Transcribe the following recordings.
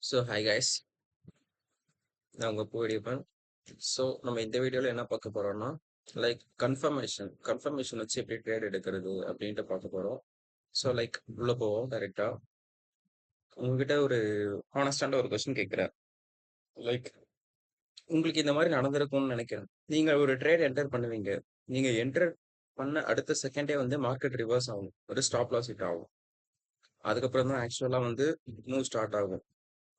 Hi guys, நான் உங்கள் பூடிப்பேன். நம்ம இந்த வீடியோவில் என்ன பார்க்க போகிறோம்னா, கன்ஃபர்மேஷன் வச்சு எப்படி ட்ரேட் எடுக்கிறது அப்படின்ட்டு பார்க்க போகிறோம். உள்ளே போவோம் டைரெக்டாக. உங்ககிட்ட ஒரு ஹானஸ்டான ஒரு கொஸ்டின் கேட்குறேன். லைக் உங்களுக்கு இந்த மாதிரி நடந்திருக்கும்னு நினைக்கிறேன். நீங்கள் ஒரு ட்ரேட் என்டர் பண்ணுவீங்க. நீங்கள் என்டர் பண்ண அடுத்த செகண்டே வந்து மார்க்கெட் ரிவர்ஸ் ஆகும், ஒரு ஸ்டாப் லாஸ் ஹிட் ஆகும். அதுக்கப்புறம் தான் ஆக்சுவலாக வந்து மூவ் ஸ்டார்ட் ஆகும்.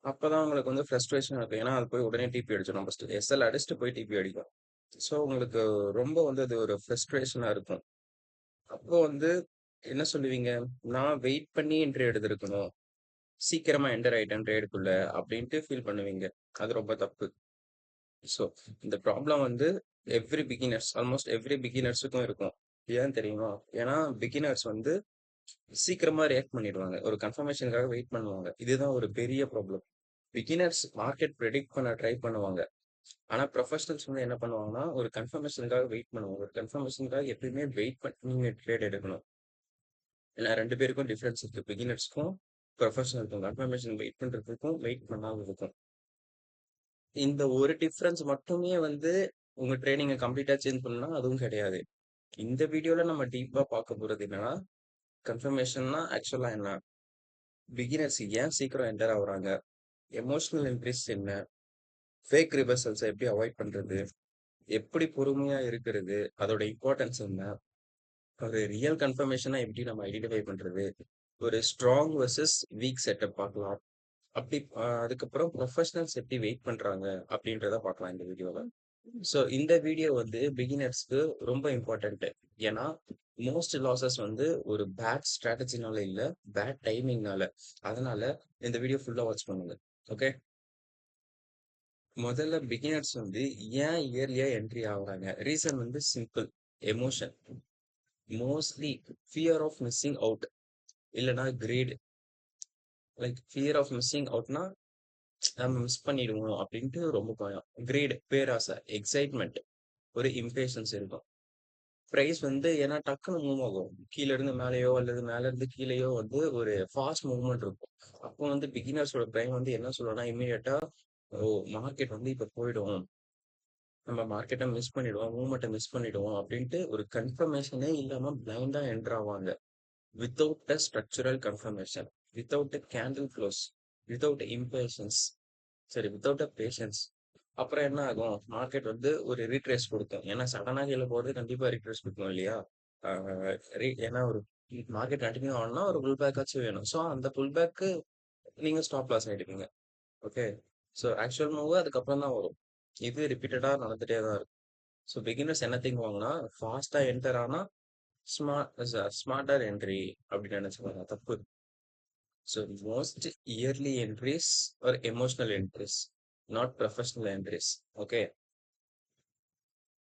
அப்பதான் உங்களுக்கு வந்து ஃப்ரஸ்ட்ரேஷன் இருக்கும். ஏன்னா அது போய் உடனே டிபி அடிச்சிடும். ஃபர்ஸ்ட் எஸ்எல் அடிச்சுட்டு போய் டிபி அடிக்கும். ஸோ உங்களுக்கு ரொம்ப வந்து அது ஒரு ஃப்ரஸ்ட்ரேஷனா இருக்கும். அப்போ வந்து என்ன சொல்லுவீங்க? நான் வெயிட் பண்ணி என்ட்ரி எடுத்திருக்கணும், சீக்கிரமா என்டர் ஆயிட்டேன் ட்ரேடுக்குள்ள அப்படின்ட்டு ஃபீல் பண்ணுவீங்க. அது ரொம்ப தப்பு. ஸோ இந்த ப்ராப்ளம் வந்து ஆல்மோஸ்ட் எவ்ரி பிகினர்ஸுக்கும் இருக்கும். ஏன் தெரியுமா? ஏன்னா பிகினர்ஸ் வந்து சீக்கிரமா ரியாக்ட் பண்ணிடுவாங்க, ஒரு கன்ஃபர்மேஷனுக்காக வெயிட் பண்ணுவாங்க. இதுதான் ஒரு பெரிய ப்ராப்ளம். பிகினர்ஸ் மார்க்கெட் ப்ரெடிக்ட் பண்ண ட்ரை பண்ணுவாங்க. ஆனா ப்ரொஃபஷனல்ஸ் வந்து என்ன பண்ணுவாங்கன்னா, ஒரு கன்ஃபர்மேஷனுக்காக வெயிட் பண்ணுவாங்க. ஒரு கன்ஃபர்மேஷனுக்காக எப்பயுமே வெயிட் பண்ணி நீங்க ட்ரேட் எடுக்கணும். ஏன்னா 2 பேருக்கும் டிஃபரன்ஸ் இருக்கு. பிகினர்ஸ்க்கும் ப்ரொஃபஷனலுக்கும் கன்ஃபர்மேஷன் வெயிட் பண்றதுக்கும் வெயிட் பண்ணாததுக்கும். இந்த ஒரு டிஃபரன்ஸ் மட்டுமே வந்து உங்க ட்ரேடிங்கை கம்ப்ளீட்டா சேஞ்ச் பண்ணா அதுவும் கிடையாது. இந்த வீடியோல நம்ம டீப்பா பார்க்க போறது என்னன்னா, கன்ஃபர்மேஷன்னா ஆக்சுவலா என்ன, பிகினர்ஸ் ஏன் சீக்கிரம் என்டர் ஆகுறாங்க, எமோஷனல் இன்ட்ரெஸ்ட் என்ன, ஃபேக் ரிவர்சல்ஸை எப்படி அவாய்ட் பண்றது, எப்படி பொறுமையா இருக்கிறது, அதோட இம்பார்ட்டன்ஸ் என்ன, ஒரு ரியல் கன்ஃபர்மேஷனா எப்படி நம்ம ஐடென்டிஃபை பண்றது, ஒரு ஸ்ட்ராங் வர்சஸ் வீக் செட்டப் பார்க்கலாம். அப்படி அதுக்கப்புறம் ப்ரொஃபஷனல்ஸ் எப்படி வெயிட் பண்றாங்க அப்படின்றத பார்க்கலாம் இந்த வீடியோல. இந்த வீடியோ வந்து பிகினர்ஸ்க்கு ரொம்ப இம்பார்ட்டன்ட். ஏன்னா மோஸ்ட் லாசஸ் வந்து ஒரு பேட் ஸ்ட்ராட்டஜினால இல்ல, பேட் டைமிங்னால. அதனால இந்த வீடியோ ஃபுல்லா வாட்ச் பண்ணுங்க. ஓகே, முதல்ல பிகினர்ஸ் வந்து ஏன் இயர்லியா என்ட்ரி ஆகுறாங்க? ரீசன் வந்து simple. Emotion, mostly fear of missing out, இல்லைனா கிரீட். ஃபியர் ஆஃப் மிஸ்ஸிங் அவுட்னா நம்ம மிஸ் பண்ணிடுவோம் அப்படின்ட்டு ரொம்ப பயம். கிரீட், பேராசை, எக்ஸைட்மெண்ட், ஒரு இம்பேஷன்ஸ் இருக்கும். ப்ரைஸ் வந்து ஏன்னா டக்குன்னு மூவ் ஆகும், கீழே இருந்து மேலேயோ அல்லது மேல இருந்து கீழேயோ வந்து ஒரு ஃபாஸ்ட் மூவ்மெண்ட் இருக்கும். அப்போ வந்து பிகினர்ஸோட பிரைன் வந்து என்ன சொல்லுவோம்னா, இமீடியட்டா ஓ மார்க்கெட் வந்து இப்போ போயிடும், நம்ம மார்க்கெட்டை மிஸ் பண்ணிடுவோம், மூவ்மெண்ட்டை மிஸ் பண்ணிடுவோம் அப்படின்ட்டு ஒரு கன்ஃபர்மேஷனே இல்லாம பிளைண்டா என்டர் ஆவாங்க. Without a structural confirmation, without a candle close, without impatiens, சரி வித்தவுட் அ பேஷன்ஸ். அப்புறம் என்ன ஆகும்? மார்க்கெட் வந்து ஒரு ரீட்ரேஸ் கொடுக்கும். ஏன்னா சடனாக கீழே போகிறது கண்டிப்பா ரீட்ரேஸ் கொடுக்கும் இல்லையா? ஏன்னா ஒரு மார்க்கெட் கண்டினியூ ஆகணும்னா ஒரு புல் பேக் ஆச்சும் வேணும். ஸோ அந்த புல் பேக்கு நீங்க ஸ்டாப் லாஸ் ஆயிடுவீங்க. ஓகே, ஸோ ஆக்சுவல் மூவ் அதுக்கப்புறம் தான் வரும். இது ரிப்பீட்டடா நடந்துட்டே தான் இருக்கும். ஸோ பிகினர்ஸ் என்ன திங்குவாங்கன்னா, ஃபாஸ்டா என்டர் ஆனா ஸ்மார்ட்டர் என்ட்ரி அப்படின்னு நினைச்சுக்கோங்க. தப்பு. ஸோ மோஸ்ட் இயர்லி என்ட்ரிஸ் ஒரு emotional entries, not professional entries. Okay,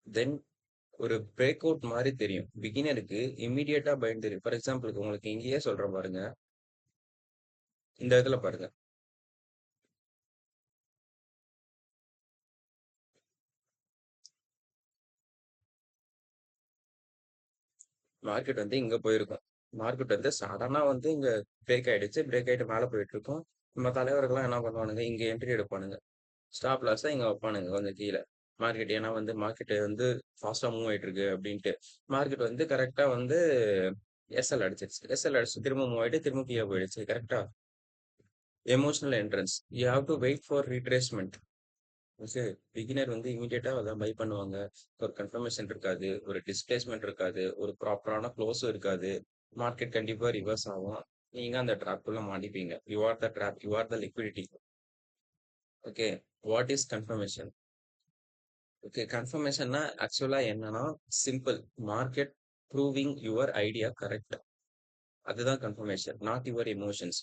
then ஒரு பிரேக் அவுட் மாதிரி தெரியும் பிகினருக்கு, இம்மிடியட்டா பயன் தெரியும். ஃபார் எக்ஸாம்பிளுக்கு உங்களுக்கு இங்கேயே சொல்றேன் பாருங்க, இந்த இடத்துல பாருங்க. மார்க்கெட் வந்து இங்க போயிருக்கும். மார்க்கெட் வந்து சடனா வந்து இங்க பிரேக் ஆயிடுச்சு. பிரேக் ஆயிட்டு மேல போயிட்டு இருக்கும். நம்ம தலைவர்கள்லாம் என்ன பண்ணுவானுங்க, இங்க என்ட்ரி எடுப்பானுங்க. ஸ்டாப் லாஸை இங்க வைப்பானுங்க கொஞ்சம் கீழே. மார்க்கெட் ஏன்னா வந்து மார்க்கெட் வந்து ஃபாஸ்டா மூவ் ஆயிட்டு இருக்கு அப்படின்ட்டு. மார்க்கெட் வந்து கரெக்டா வந்து எஸ்எல் அடிச்சிருச்சு. எஸ்எல் அடிச்சு திரும்ப மூவ் ஆயிட்டு திரும்ப கீழே போயிடுச்சு. கரெக்டா? Emotional entrance, you have to wait for retracement. Okay, beginner வந்து இமீடியட்டா அதான் பை பண்ணுவாங்க. ஒரு கன்ஃபர்மேஷன் இருக்காது, ஒரு டிஸ்பிளேஸ்மெண்ட் இருக்காது, ஒரு ப்ராப்பரான க்ளோஸும் இருக்காது. மார்க்கெட் கண்டிப்பா ரிவர்ஸ் ஆகும். நீங்க அந்த ட்ராப்குள்ள மாட்டிப்பீங்க. You are the trap, you are the liquidity. Okay, what is confirmation? Okay, கன்ஃபர்மேஷன்னா ஆக்சுவலா என்னன்னா simple. Market proving your idea correct. அதுதான் confirmation. Not your emotions,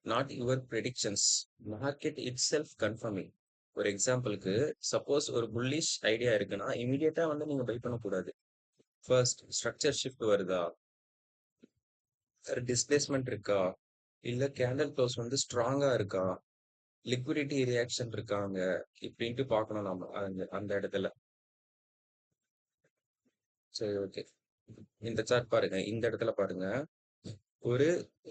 not your predictions. Market itself confirming. ஒரு எக்ஸாம்பிளுக்கு, suppose ஒரு bullish idea இருக்குன்னா இமீடியட்டா வந்து நீங்க பை பண்ணக்கூடாது. ஃபர்ஸ்ட் ஸ்ட்ரக்சர் ஷிஃப்ட் வருதா, டிஸ்பிளேஸ்மெண்ட் இருக்கா, இல்ல கேண்டல் க்ளோஸ் வந்து ஸ்ட்ராங்கா இருக்கா, லிக்விடிட்டி ரியாக்ஷன் இருக்காங்க இப்படின்ட்டு பார்க்கணும் நாம அந்த அந்த இடத்துல. சரி, ஓகே. இந்த சார்ட் பாருங்க, இந்த இடத்துல பாருங்க. ஒரு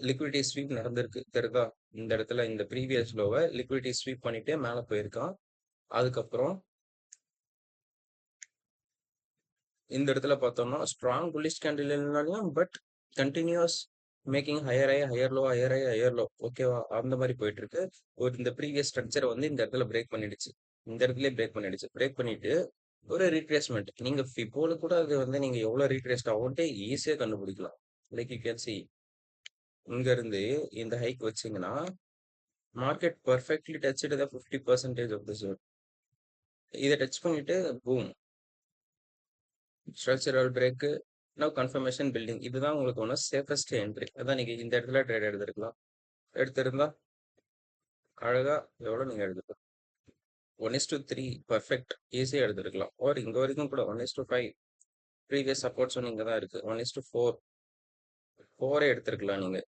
லிக்விடிட்டி ஸ்வீப் நடந்திருக்கு தெரியுதா? இந்த இடத்துல இந்த ப்ரீவியஸ் லோவை லிக்விடிட்டி ஸ்வீப் பண்ணிட்டு மேலே போயிருக்கான். அதுக்கப்புறம் இந்த இடத்துல பார்த்தோம்னா ஸ்ட்ராங் புல்லிஷ் கேண்டில் இல்லைனாலும் but continues making higher high higher low higher high higher low, ஓகேவா? அந்த மாதிரி போயிட்டு இருக்கு. ஒரு இந்த ப்ரீவியஸ் ஸ்ட்ரக்சரை வந்து இந்த இடத்துல பிரேக் பண்ணிடுச்சு. இந்த இடத்துல பிரேக் பண்ணிடுச்சு. பிரேக் பண்ணிட்டு ஒரு ரீட்ரேஸ்மெண்ட். நீங்க ஃபிபோல கூட அது வந்து நீங்க எவ்வளவு ரீட்ரேஸ்ட் ஆகும்ட்டு ஈஸியா கண்டுபிடிக்கலாம். லைக் யூ கேன் சி, இங்க இருந்து இந்த ஹைக் வச்சீங்கன்னா market perfectly touch the 50% of the zone. இதை டச் பண்ணிட்டு boom, structural break, now confirmation building. இதுதான் உங்களுக்கு ஒன்று சேஃபஸ்ட் என்ட்ரி. அதான் நீங்க இந்த இடத்துல ட்ரேட் எடுத்துருக்கலாம். எடுத்திருந்தா அழகா எவ்வளோ நீங்க எடுத்துக்கலாம். 1:3 பர்ஃபெக்ட் ஈஸியாக எடுத்துருக்கலாம். ஒரு இங்க வரைக்கும் கூட 1:5 ப்ரீவியஸ் சப்போர்ட்ஸும் இங்கே தான் இருக்கு. 1:4 4 எடுத்திருக்கலாம் நீங்க.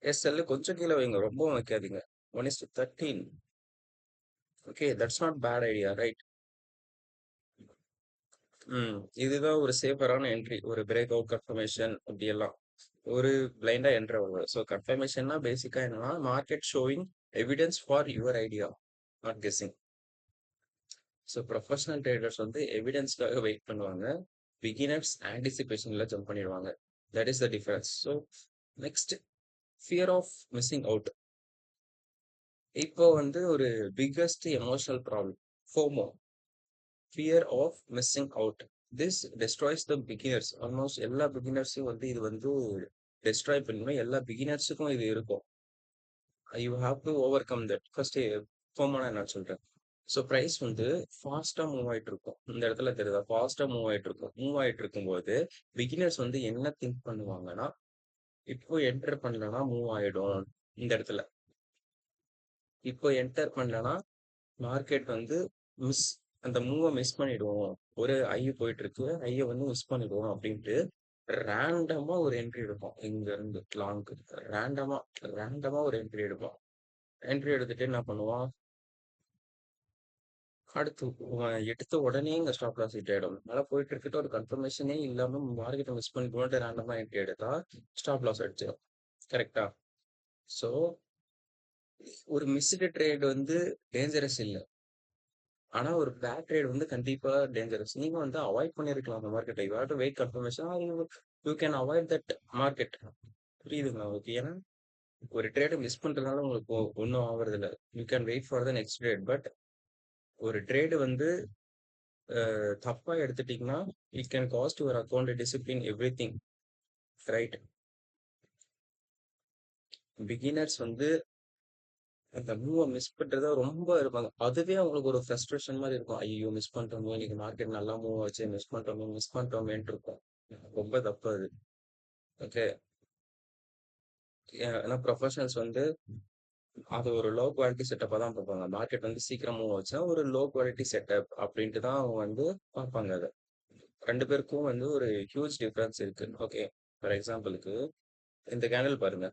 எஸ்எல் கொஞ்சம் கீழே வைங்க, ரொம்ப வைக்காதீங்க. 1:13. Okay, that's not bad idea, right? இதுதான் ஒரு சேஃபரான என்ட்ரி. ஒரு பிரேக் அவுட் கன்ஃபர்மேஷன் அப்படியெல்லாம் ஒரு பிளைண்டா என்ட்ரி ஆகும். ஸோ கன்ஃபர்மேஷன்னா பேசிக்கா என்னன்னா market showing evidence for your idea, not guessing. So professional traders வந்து எவிடன்ஸ்க்காக வெயிட் பண்ணுவாங்க. பிகினர்ஸ் ஆன்டிசிபேஷன்ல ஜம்ப் பண்ணிடுவாங்க. That is the difference. So next, fear of missing out. இப்போ வந்து ஒரு biggest emotional problem FOMO, fear of missing out. This destroys the beginners. Almost எல்லா பிகினர்ஸையும் வந்து இது வந்து டெஸ்ட்ராய் பண்ணணும். எல்லா பிகினர்ஸுக்கும் இது இருக்கும். You have to overcome that. First ஃபோமோனா என்ன சொல்றேன். ஸோ ப்ரைஸ் வந்து ஃபாஸ்டா மூவ் ஆயிட்டு இருக்கும். இந்த இடத்துல தெரியுதா? ஃபாஸ்டா மூவ் ஆயிட்டு இருக்கும். மூவ் ஆயிட்டு இருக்கும்போது பிகினர்ஸ் வந்து என்ன திங்க் பண்ணுவாங்கன்னா, இப்போ என்டர் பண்ணலன்னா மூவ் ஆயிடும். இந்த இடத்துல இப்போ என்டர் பண்ணலன்னா மார்க்கெட் வந்து மிஸ், அந்த மூவை மிஸ் பண்ணிடுவோம். ஒரு ஐ போயிட்டு இருக்கு, ஐய வந்து மிஸ் பண்ணிடுவோம் அப்படின்ட்டு ரேண்டமா ஒரு என்ட்ரி எடுப்போம். இங்க இருந்து லாங்க்கு ரேண்டமா ரேண்டமா ஒரு என்ட்ரி எடுப்போம். என்ட்ரி எடுத்துட்டு என்ன பண்ணுவோம், அடுத்து எடுத்த உடனே இங்க ஸ்டாப் லாஸ் ஹிட் ஆயிடும். நல்லா போயிட்டு இருக்கிட்டு ஒரு கன்ஃபர்மேஷனே இல்லாம மார்க்கெட்டை மிஸ் பண்ணிட்டு ரேண்டமா என்ட்ரி எடுத்தா ஸ்டாப் லாஸ் அடிச்சிடும். கரெக்டா? ஸோ ஒரு மிஸ்டு ட்ரேட் வந்து டேஞ்சரஸ் இல்லை. ஆனா ஒரு பேட் ட்ரேட் வந்து கண்டிப்பா டேஞ்சரஸ். நீங்க வந்து அவாய்ட் பண்ணிருக்கலாம் அந்த மார்க்கெட்டை. You have to wait confirmation, you can avoid that market. புரியுதுங்களா உங்களுக்கு? ஏன்னா ஒரு ட்ரேடை மிஸ் பண்றதுனால உங்களுக்கு ஒன்றும் ஆகுறது இல்லை. You can wait for the next trade. But ஒரு ட்ரேடு வந்து தப்பா எடுத்துட்டீங்கன்னா it can cost your account discipline everything, right? Beginners வந்து அந்த மூவை மிஸ் பண்றதா ரொம்ப இருப்பாங்க. அதுவே அவங்களுக்கு ஒரு ஃப்ரஸ்ட்ரேஷன் மாதிரி இருக்கும். ஐயோ மிஸ் பண்ணிட்டோமோ, இன்னைக்கு மார்க்கெட் நல்லா மூவ் ஆச்சு, மிஸ் பண்ணிட்டோமேன்ட்டு இருக்கும். ரொம்ப தப்பு அது. ஓகே, ஏன்னா ப்ரொஃபஷனல்ஸ் வந்து அது ஒரு லோ குவாலிட்டி செட்டப்பா தான் பார்ப்பாங்க. மார்க்கெட் வந்து சீக்கிரம் மூவ் ஆச்சுன்னா ஒரு லோ குவாலிட்டி செட்டப் அப்படின்ட்டு தான் அவங்க வந்து பார்ப்பாங்க. அதை ரெண்டு பேருக்கும் வந்து ஒரு ஹியூஜ் டிஃபரன்ஸ் இருக்கு. ஓகே, ஃபார் எக்ஸாம்பிளுக்கு இந்த கேண்டில் பாருங்க,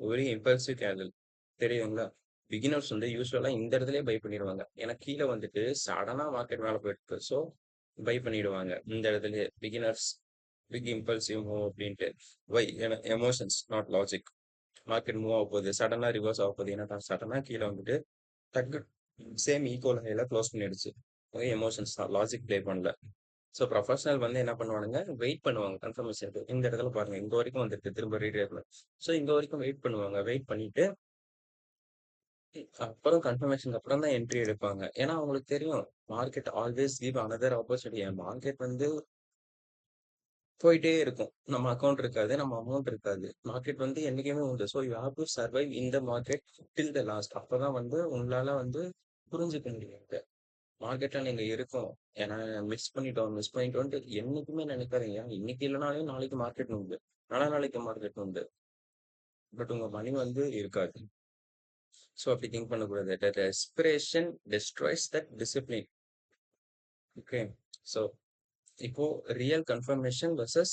ஒரு இம்பல்சிவ் கேண்டில், தெரியுங்களா? பிகினர்ஸ் வந்து யூஸ்வலா இந்த இடத்துலயே பை பண்ணிடுவாங்க. ஏன்னா கீழே வந்துட்டு சடனா மார்க்கெட் மேல போயிட்டு, ஸோ பை பண்ணிடுவாங்க இந்த இடத்துலயே பிகினர்ஸ். பிக் இம்பல்சிவ் மூவ் அப்படின்ட்டு. வை? ஏன்னா emotions not logic. Market move ஆக போகுது, சடனா ரிவர்ஸ் ஆக போகுது, ஏன்னா சடனா கீழே வந்துட்டு டக்கு சேம் ஈக்குவல் ஹைல க்ளோஸ் பண்ணிடுச்சு. எமோஷன்ஸ் தான், லாஜிக் ப்ளே பண்ணல. ஸோ ப்ரொஃபஷனல் வந்து என்ன பண்ணுவானுங்க, வெயிட் பண்ணுவாங்க கன்ஃபர்மேஷன். இந்த இடத்துல பாருங்க, இங்க வரைக்கும் வந்துட்டு திரும்ப ரீட்ரேட்ல. ஸோ இங்க வரைக்கும் வெயிட் பண்ணுவாங்க. வெயிட் பண்ணிட்டு அப்புறம் கன்ஃபர்மேஷனுக்கு அப்புறம் தான் என்ட்ரி எடுப்பாங்க. ஏன்னா அவங்களுக்கு தெரியும் market always give another opportunity. Market வந்து போயிட்டே இருக்கும். நம்ம அக்கௌண்ட் இருக்காது, நம்ம அமௌண்ட் இருக்காது. மார்க்கெட் வந்து என்னைக்குமே உண்டு. So you have to survive in the market till the last. அப்பதான் வந்து உங்களால வந்து புரிஞ்சுக்க முடியும் மார்க்கெட்ல நீங்க இருக்கோம். ஏன்னா மிஸ் பண்ணிட்டோம்ட்டு என்னைக்குமே நினைக்காதீங்க. இன்னைக்கு இல்லைனாலும் நாளைக்கு மார்க்கெட் உண்டு, நாளைக்கு மார்க்கெட் உண்டு. பட் உங்க மணி வந்து இருக்காது. ஸோ அப்படி திங்க் பண்ணக்கூடாது. That respiration destroys that discipline. Okay, so இப்போ real confirmation versus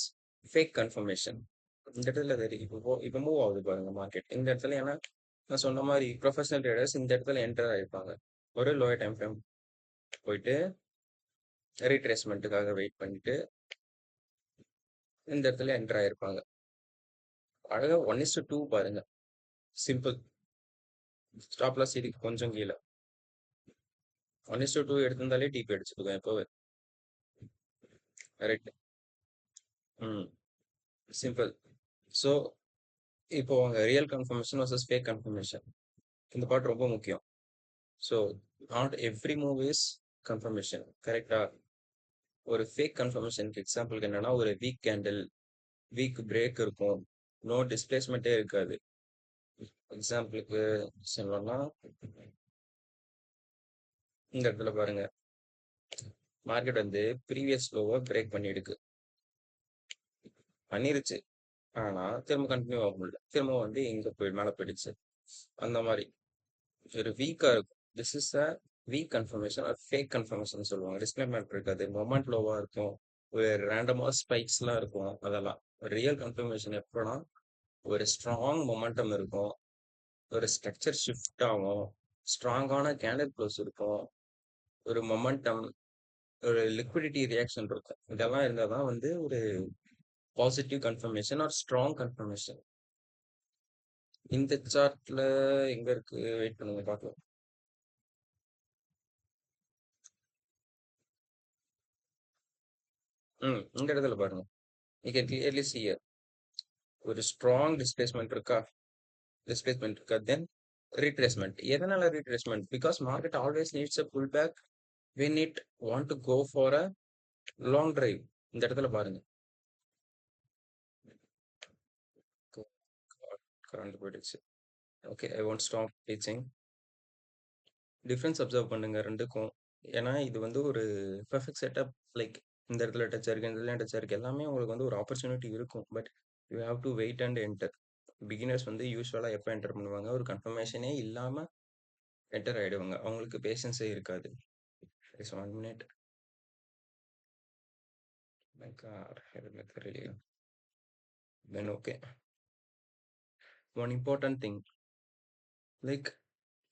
fake confirmation. இந்த இடத்துல தெரியும். இப்போ மூவ் ஆகுது பாருங்க மார்க்கெட் இந்த இடத்துல. ஏன்னா நான் சொன்ன மாதிரி ப்ரொஃபஷனல் ட்ரேடர்ஸ் இந்த இடத்துல என்டர் ஆயிருப்பாங்க. ஒரு லோயர் டைம் ஃப்ரேம் போயிட்டு ரீட்ரேஸ்மெண்ட்டுக்காக வெயிட் பண்ணிட்டு இந்த இடத்துல என்டர் ஆயிருப்பாங்க. அழகா 1:2 பாருங்க. சிம்பிள். ஸ்டாப் லாஸ் இதுக்கு கொஞ்சம் கீழ. 1:2 எடுத்திருந்தாலே டிபி அடிச்சிருக்கும் எப்பவே. கரெக்ட். ம். சிம்பிள். ஸோ இப்போ அங்க real confirmation versus fake confirmation. இந்த பார்ட் ரொம்ப முக்கியம். So not every move is confirmation. கரெக்டா? ஒரு ஃபேக் கன்ஃபர்மேஷனுக்கு எக்ஸாம்பிளுக்கு என்னன்னா ஒரு வீக் கேண்டில், வீக் பிரேக் இருக்கும். நோ டிஸ்பிளேஸ்மெண்ட்டே இருக்காது. எக்ஸாம்பிளுக்கு சொல்லணும்னா இந்த இடத்துல பாருங்க. மார்க்கெட் வந்து ப்ரீவியஸ் லோவை பிரேக் பண்ணிருச்சு. ஆனா திரும்ப கண்டினியூ ஆக முடியல. திரும்ப வந்து இங்க போய் மேல போயிடுச்சு. அந்த மாதிரி ஒரு வீக்கா இருக்கும். This is a weak confirmation or fake confirmation சொல்லுவாங்க. டிஸ்பிளேஸ்மெண்ட் இருக்காது. மொமெண்ட் லோவா இருக்கும். ஒரு ரேண்டமா ஸ்பைக்ஸ்லாம் இருக்கும். அதெல்லாம் ரியல் கன்ஃபர்மேஷன் எப்போனா ஒரு ஸ்ட்ராங் மொமெண்டம் இருக்கும். ஒரு ஸ்ட்ரக்சர் ஷிஃப்ட் ஆகும். ஸ்ட்ராங்கான கேண்டல் க்ளோஸ் இருக்கும். ஒரு மொமெண்டம், ஒரு லிக்விடிட்டி ரியாக்ஷன் இருக்கும். இதெல்லாம் இருந்தால் தான் வந்து ஒரு positive confirmation are strong confirmation. இந்த சார்ட்ல எங்க இருக்கு? வெயிட் பண்ணுங்க பார்க்கலாம். இந்த இடத்துல பாருங்க. You can clearly see here. ஒரு ஸ்ட்ராங் டிஸ்பிளேஸ்மெண்ட் இருக்கா, தென் ரீட்ரேஸ்மெண்ட். எதனால retracement? Because market always needs a pull back when it want to go for a long drive. இந்த இடத்துல பாருங்க. கரண்ட் போயிடுச்சு. Okay, I want stop teaching. Difference observe பண்ணுங்க ரெண்டுக்கும். ஏன்னா இது வந்து ஒரு பெர்ஃபெக்ட் செட்டப். லைக் இந்த இடத்துல டச் இருக்கு, இந்த இடத்துல டச் இருக்கு, எல்லாமே உங்களுக்கு வந்து ஒரு ஆப்பர்ச்சுனிட்டி இருக்கும். But you have to wait and enter. Beginners வந்து யூஸ்வலாக எப்போ என்டர் பண்ணுவாங்க? ஒரு கன்ஃபர்மேஷனே இல்லாமல் என்டர் ஆகிடுவாங்க. அவங்களுக்கு பேஷன்ஸே இருக்காது. It's 1 minute. My God, really. Then okay. One important thing, like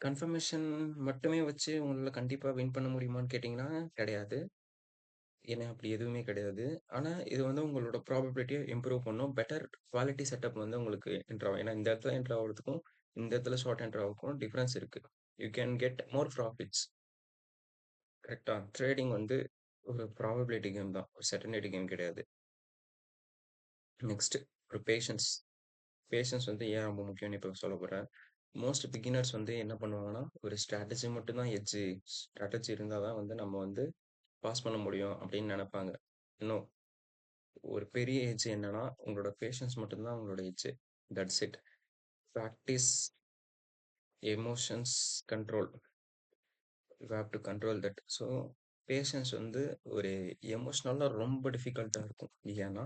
confirmation மட்டுமே வச்சு உங்களால் கண்டிப்பாக வின் பண்ண முடியுமான்னு கேட்டிங்கன்னா கிடையாது. ஏன்னா அப்படி எதுவுமே கிடையாது. ஆனா இது வந்து உங்களோட ப்ராபபிலிட்டியை இம்ப்ரூவ் பண்ணும். பெட்டர் குவாலிட்டி செட்டப் வந்து உங்களுக்கு என்டர் ஆகும். ஏன்னா இந்த இடத்துல என்டர் ஆகிறதுக்கும் இந்த இடத்துல ஷார்ட் என்டர் ஆகிறதுக்கும் டிஃப்ரென்ஸ் இருக்கு. You can get more profits. கரெக்டா? ட்ரேடிங் வந்து ஒரு ப்ராபபிலிட்டி கேம் தான், ஒரு செர்டனிட்டி கேம் கிடையாது. நெக்ஸ்ட் ஒரு பேஷன்ஸ். பேஷன்ஸ் வந்து ஏன் ரொம்ப முக்கியம்னு இப்போ சொல்ல போகிறேன். மோஸ்ட் பிகினர்ஸ் வந்து என்ன பண்ணுவாங்கன்னா ஒரு ஸ்ட்ராட்டஜி மட்டும்தான் எட்ஜு. ஸ்ட்ராட்டஜி இருந்தால் தான் வந்து நம்ம வந்து பாஸ் பண்ண முடியும் அப்படின்னு நினைப்பாங்க. இன்னும் ஒரு பெரிய ஏஜ் என்னன்னா உங்களோட பேஷன்ஸ் மட்டும்தான் உங்களோட edge. That's it. Practice emotions control. You have to control that. So patience வந்து ஒரு எமோஷ்னலாக ரொம்ப டிஃபிகல்ட்டாக இருக்கும். ஏன்னா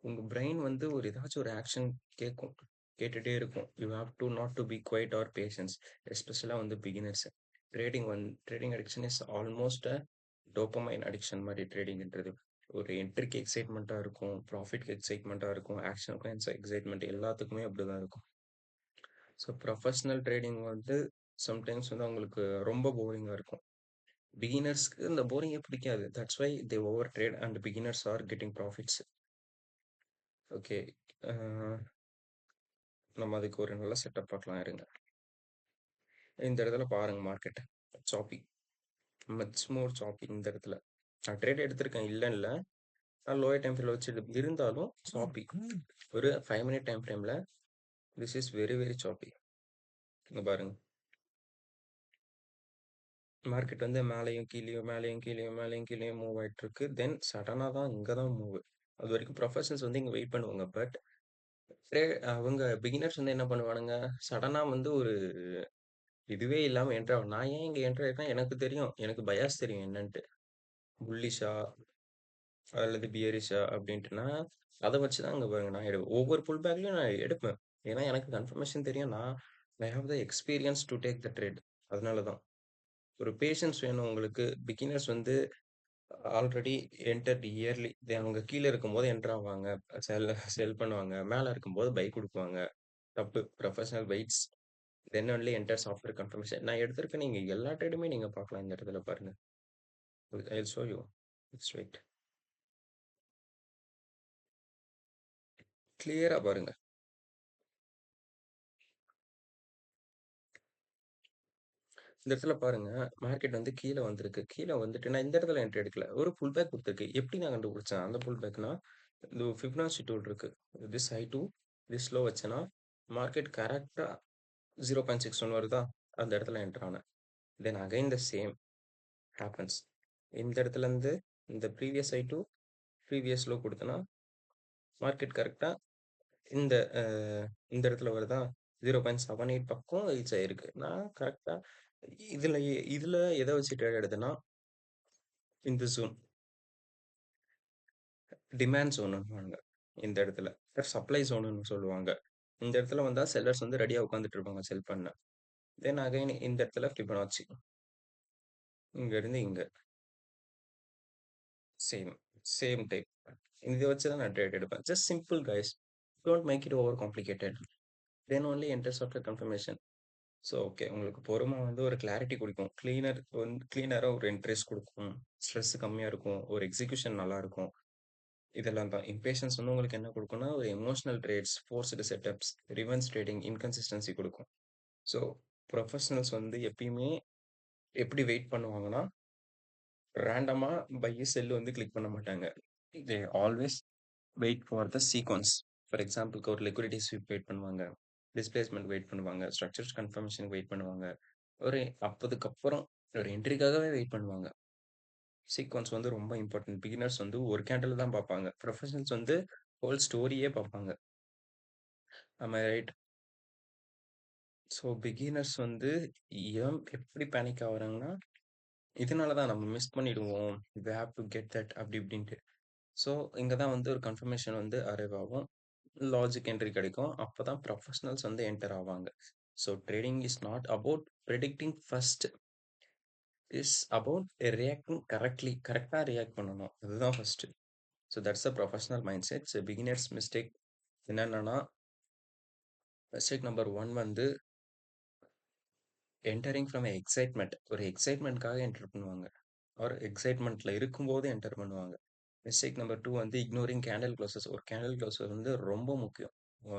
உங்கள் பிரெயின் வந்து ஒரு ஏதாச்சும் ஒரு ஆக்ஷன் கேட்கும், கேட்டுகிட்டே இருக்கும். You have to not to be quiet or patience. எஸ்பெஷலாக வந்து beginners. Trading addiction is almost a dopamine addiction மாதிரி. ட்ரேடிங்ன்றது ஒரு என்ட்ரிக்கு எக்ஸைட்மெண்ட்டாக இருக்கும், ப்ராஃபிட்க்கு எக்ஸைட்மெண்ட்டாக இருக்கும், ஆக்ஷனுக்கும் எக்ஸைட்மெண்ட், எல்லாத்துக்குமே அப்படி தான் இருக்கும். ஸோ ப்ரொஃபஷ்னல் ட்ரேடிங் வந்து சம்டைம்ஸ் வந்து அவங்களுக்கு ரொம்ப போரிங்காக இருக்கும். பிகினர்ஸ்க்கு இந்த போரிங்கே பிடிக்காது. That's why they over trade and beginners are getting profits. Okay, நம்ம அதுக்கு ஒரு நல்ல செட்டப் பார்க்கலாம் இருங்க. இந்த இடத்துல பாருங்க, மார்க்கெட் சாப்பி, மச் மோர் சாப்பி. இந்த இடத்துல நான் ட்ரேட் எடுத்திருக்கேன், இல்லைன்னு இல்லை. நான் லோயர் டைம் ஃப்ரேமில் வச்சு இருந்தாலும் சாப்பி. ஒரு 5 minute டைம் ஃப்ரேமில் திஸ் இஸ் வெரி வெரி சாப்பி. இங்கே பாருங்க, மார்க்கெட் வந்து மேலேயும் கீழேயும் மேலேயும் கீழேயும் மேலேயும் கீழேயும் மூவ் ஆகிட்டு இருக்கு. தென் சடனாக தான் இங்கே தான் மூவ். அது வரைக்கும் ப்ரொஃபஷனல்ஸ் வந்து இங்கே வெயிட் பண்ணுவாங்க. பட் அவங்க பிகினர்ஸ் வந்து என்ன பண்ணுவானுங்க, சடனாக வந்து ஒரு இதுவே இல்லாமல் என்ட்ரு ஆகும். நான் ஏன் இங்கே என்ட்ரு ஆகிட்டேன்? எனக்கு தெரியும், எனக்கு பயாஸ் தெரியும் என்னன்ட்டு. புல்லிஷா அல்லது பியரிஷா அப்படின்ட்டுனா அதை வச்சு தான் அங்கே பாருங்க நான் எடுப்பேன். ஒவ்வொரு புல் பேக்லையும் நான் எடுப்பேன். ஏன்னா எனக்கு கன்ஃபர்மேஷன் தெரியும். நான் I have the experience to take the trade. அதனால தான் ஒரு பேஷன்ஸ் வேணும் உங்களுக்கு. பிகினர்ஸ் வந்து ஆல்ரெடி என்டர் இயர்லி, அவங்க கீழே இருக்கும்போது என்டர் ஆவாங்க, செல் பண்ணுவாங்க. மேலே இருக்கும்போது பை கொடுப்பாங்க. தப்பு. Professional weights then only enters after confirmation. நான் எடுத்திருக்கேன். நீங்கள் எல்லா ட்ரேடுமே நீங்கள் பார்க்கலாம் இந்த இடத்துல பாருங்க. I show you. It's right. கிளியராக பாருங்க. இந்த இடத்துல பாருங்க, மார்க்கெட் வந்து கீழ வந்திருக்கு. கீழ வந்துட்டு நான் இந்த இடத்துல என்ட்ரி எடுக்கல. ஒரு புல் பேக் குடுத்திருக்கு. எப்படி நான் கண்டுபிடிச்சேன்? அந்த புல் பேக்னா, இந்த ஃபிபனாச்சி டூல் இருக்கு. This high to this low வச்சேன்னா, மார்க்கெட் கரெக்ட்டா 0.61 வருதா? அந்த இடத்துல என்டர் ஆனேன். Then again the same happens. இந்த இடத்துலருந்து இந்த previous high to previous low குடுத்தேன்னா, மார்க்கெட் கரெக்ட்டா இந்த இந்த இடத்துல வருதா? 0.78 பக்கம் ரீச் ஆயிருக்கு. நான் கரெக்ட்டா இதுல எத வச்சு ட்ரேட் எடுத்தேன்னா, இந்த ஜோன் டிமாண்ட் ஜோன்னுவாங்க. இந்த இடத்துல சப்ளை ஜோனுன்னு சொல்லுவாங்க. இந்த இடத்துல வந்தா செல்லர்ஸ் வந்து ரெடியா உட்கார்ந்துட்டு இருப்பாங்க செல் பண்ண. தென் அகைன் இந்த இடத்துல ஃபிபனாச்சி. இங்க இருந்து இங்க. Same same type. இத வச்சு தான் நான் ட்ரேட் எடுப்பேன். Just simple guys. Don't make it over complicated. Then only enter software confirmation. So okay. உங்களுக்கு பொறுமை வந்து ஒரு கிளாரிட்டி குடுக்கும். கிளீனரா ஒரு இன்ட்ரெஸ்ட் குடுக்கும். ஸ்ட்ரெஸ் கம்மியா இருக்கும். ஒரு எக்ஸிகியூஷன் நல்லா இருக்கும். இதெல்லாம் தான். இம்பேஷன்ஸ் வந்து உங்களுக்கு என்ன குடுக்கும்னா, ஒரு emotional trades, forced setups, revenge trading, inconsistency குடுக்கும். ஸோ ப்ரொஃபஷனல்ஸ் வந்து எப்பயுமே எப்படி வெயிட் பண்ணுவாங்கன்னா, ரேண்டமா பை, செல் வந்து கிளிக் பண்ண மாட்டாங்க. They always wait for the sequence. For எக்ஸாம்பிள்க்கு ஒரு லிக்விடிட்டி ஸ்வீப் வெயிட் பண்ணுவாங்க. டிஸ்பிளேஸ்மென்ட் வெயிட் பண்ணுவாங்க. ஸ்ட்ரக்சர்ஸ் கன்ஃபர்மேஷனுக்கு வெயிட் பண்ணுவாங்க. ஒரு அப்பதுக்கப்புறம் ஒரு என்ட்ரிக்காகவே வெயிட் பண்ணுவாங்க. சீக்வென்ஸ் வந்து ரொம்ப இம்பார்ட்டன்ட். பிகினர்ஸ் வந்து ஒரு கேண்டில் தான் பார்ப்பாங்க. ப்ரொஃபஷனல்ஸ் வந்து ஹோல் ஸ்டோரியே பார்ப்பாங்க. ஆம் ஐ ரைட்? ஸோ பிகினர்ஸ் வந்து எப்படி பேனிக் ஆகுறாங்கன்னா, இதனால தான் நம்ம மிஸ் பண்ணிடுவோம். We have to get that அப்படி இப்படின்ட்டு. ஸோ இங்க தான் வந்து ஒரு கன்ஃபர்மேஷன் வந்து அரைவ் ஆகும். லாஜிக் என்ட்ரி கிடைக்கும். அப்பதான் ப்ரொஃபஷனல்ஸ் வந்து என்டர் ஆவாங்க. So trading is not about predicting first. Is about reacting correctly. கரெக்ட்டா ரியாக்ட் பண்ணணும். அதுதான் first. So that's a professional mindset. So beginners mistake என்னென்னன்னா, மிஸ்டேக் நம்பர் 1 வந்து என்டரிங் ஃப்ரம் எக்ஸைட்மென்ட். ஒரு எக்ஸைட்மென்ட்காக என்டர் பண்ணுவாங்க. ஆர் எக்ஸைட்மென்ட்ல இருக்கும்போது என்டர் பண்ணுவாங்க. மிஸ்டேக் நம்பர் 2 வந்து இக்னோரிங் கேண்டில் க்ளோசஸ். ஒரு கேண்டில் க்ளோஸ் வந்து ரொம்ப முக்கியம்.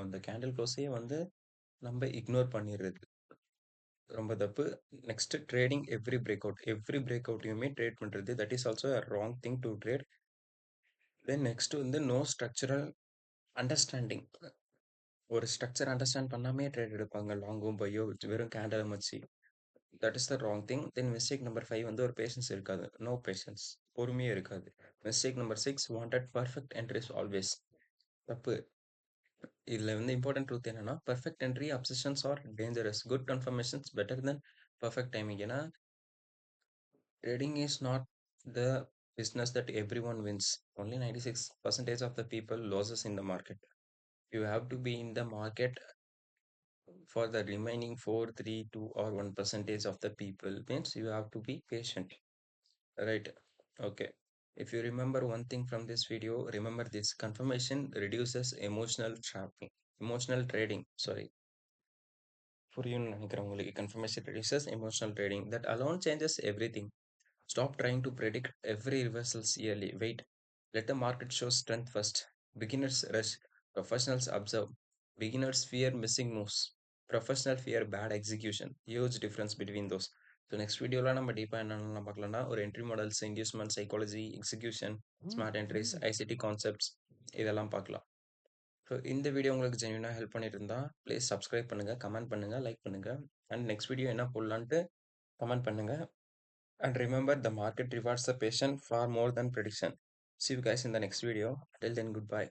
அந்த கேண்டில் க்ளோஸையே வந்து நம்ம இக்னோர் பண்ணிடுறது ரொம்ப தப்பு. Next trading every breakout. Every பிரேக் அவுட்டையுமே ட்ரேட் பண்றது. That is also a wrong thing to trade. Then next வந்து நோ ஸ்ட்ரக்சரல் அண்டர்ஸ்டாண்டிங். ஒரு ஸ்ட்ரக்சர் அண்டர்ஸ்டாண்ட் பண்ணாமே ட்ரேட் எடுப்பாங்க. லாங்கோ பையோ வெறும் கேண்டலை வச்சு. That is the wrong thing. Then mistake number 5 வந்து ஒரு பேஷன்ஸ் இருக்காது. No patience. பொறுமையே இருக்காது. Mistake number 6 wanted perfect entries always. தப்பு. இதுல வந்து இம்பார்ட்டன்ட் ட்ரூத் என்னன்னா, perfect entry obsessions are dangerous. Good confirmations better then perfect timing. ஏன்னா trading is not the business that everyone wins. Only 96% of the people loses in the market. You have to be in the market for the remaining 4, 3, 2 or 1 percentage of the people. Means you have to be patient. Right? Okay. If you remember one thing from this video, remember this: confirmation reduces emotional trapping, emotional trading. Sorry. புரியும்னு நினைக்கிறேன் உங்களுக்கு. Confirmation reduces emotional trading. That alone changes everything. Stop trying to predict every reversals yearly. Wait. Let the market show strength first. Beginners rush. Professionals observe. Beginners fear missing moves. Professional fear bad execution. Huge difference between those. So next வீடியோவில் நம்ம டீப்பாக என்னென்ன பார்க்கலாம்னா, ஒரு entry models, inducement psychology, execution, smart entries, ICT concepts இதெல்லாம் பார்க்கலாம். So இந்த video உங்களுக்கு ஜென்யூனாக help பண்ணிட்டு இருந்தா ப்ளீஸ் சப்ஸ்கிரைப் பண்ணுங்கள், கமெண்ட் பண்ணுங்கள், லைக் பண்ணுங்கள். அண்ட் நெக்ஸ்ட் வீடியோ என்ன போடலான்ட்டு கமெண்ட் பண்ணுங்கள். And remember, the market rewards the patient far more than prediction. See you guys in the next video. Till then, goodbye.